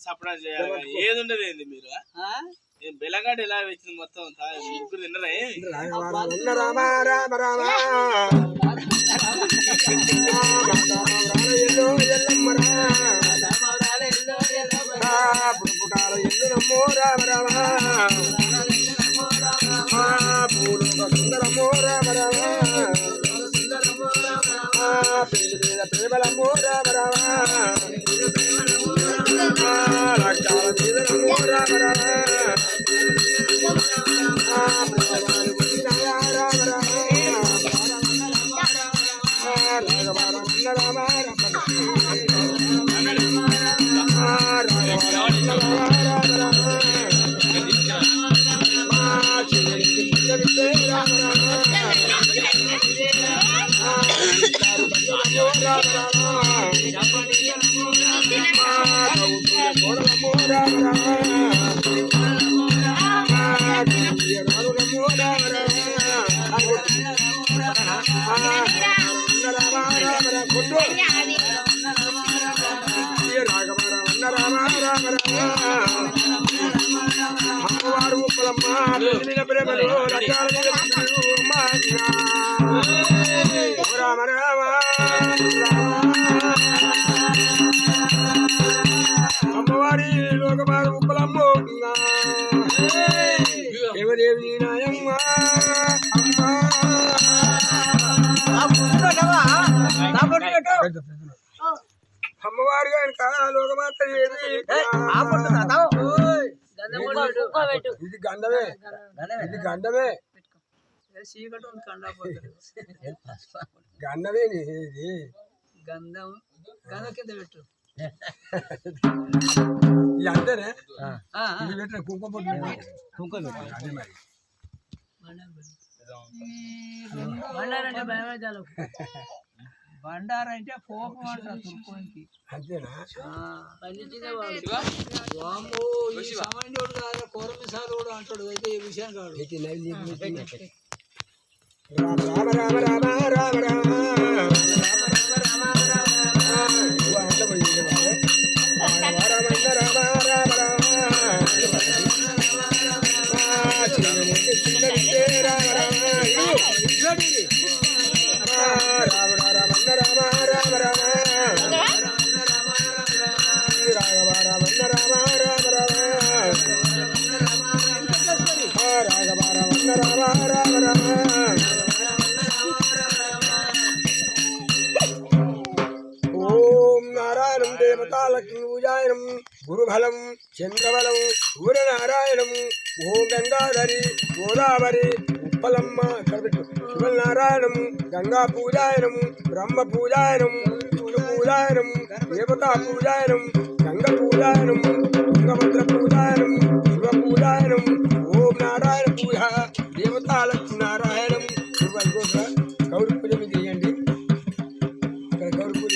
సపడా చేయాలి ఏది ఉండదు ఏంది మీరు బెల్లగాడు ఎలా వచ్చింది మొత్తం ముగ్గురు తిన్నరా ఎల్లురమ్మో రామ రామ సుందరమో రామ రామ ప్రేమలమ్మో రామ రామ రక్షాల తీరమో రామ రామ రామ రామ అమ్మవారు ప్రేమలో రామ రామ అమ్మవారి లోకమారు ఉప్పలమ్మ దేవదేవి నాయమ్మ అమ్మవారు కనుక లోకమాత ఇది గండమే ఇది గండమే గండమే ఇది గంధం గంధం కింద పెట్టు ఇది అంతేనే ఇది పెట్టిన కుంకుమ కుంకుమ అదే మరి బండారంటే భయమే చాలు బండార అంటే కోపం అంటారు తుర్కోనికి అంతేనా ఈ సామాన్యుడు కాదు కోరమిసాలు కూడా అంటాడు అయితే ఈ విషయం కాదు రామ రామ రామ రామ రామ దేవతాలక్ష్మీపూజాయనం గురుబలం చంద్రబలం సూర్యనారాయణం ఓం గంగాధరి గోదావరి ఉప్పలమ్మ శివనారాయణం గంగా పూజాయనం బ్రహ్మ పూజాయనం విష్ణు పూజాయనం దేవతా పూజాయనం గంగ పూజాయనం తుంగభద్ర పూజాయనం శివ పూజాయనం ఓం నారాయణ పూజ దేవతాలక్ష్మీ నారాయణం గౌరీ పూజ మీద చేయండి ఇక్కడ గౌరీ పూజ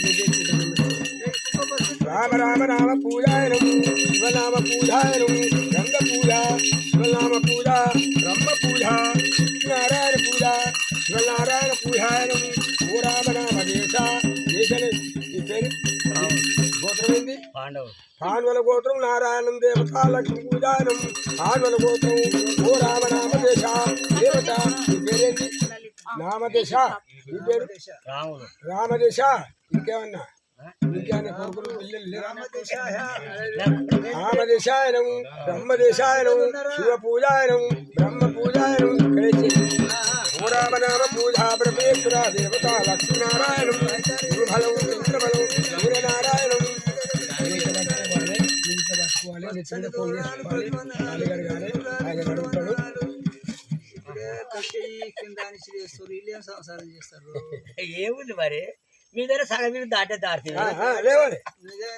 రామ రామ నామ పూజాయనం శివనామ పూజాయనం గంగ పూజ శివనామ పూజ బ్రహ్మ పూజ నారాయణ పూజ శివనారాయణ పూజాయనం ఓ రామ నామ దేశ దేశనే ఈ పేరు గోత్రం ఏంది పాండవుల గోత్రం నారాయణం దేవత లక్ష్మి పూజాయనం పాండవుల గోత్రం ఓ రామ నామ దేశ దేవత ఈ పేరేంటి నామదేశ ఈ పేరు రామదేశ ఇంకేమన్నా ఇంకేమైనా కొడుకులు పిల్లలు రామదేశాయనం బ్రహ్మదేశాయనం శివ పూజాయనం బ్రహ్మ పూజాయనం ఓ రామనామ పూజా బ్రహ్మేశ్వర దేవత లక్ష్మీనారాయణం గురుబలం చంద్రబలం సూర్యనారాయణం సంసారం చేస్తారు ఏముంది మరి మీ దగ్గర సగం మీద దాటే లేవాలి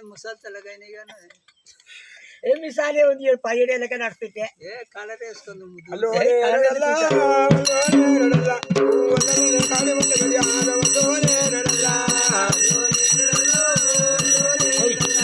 ముసాలు తెల్లగానే కానీ ఏం మిసాలే ఉంది 17 ఏళ్ళకే నడుస్తుంటే కలర్ వేసుకుంది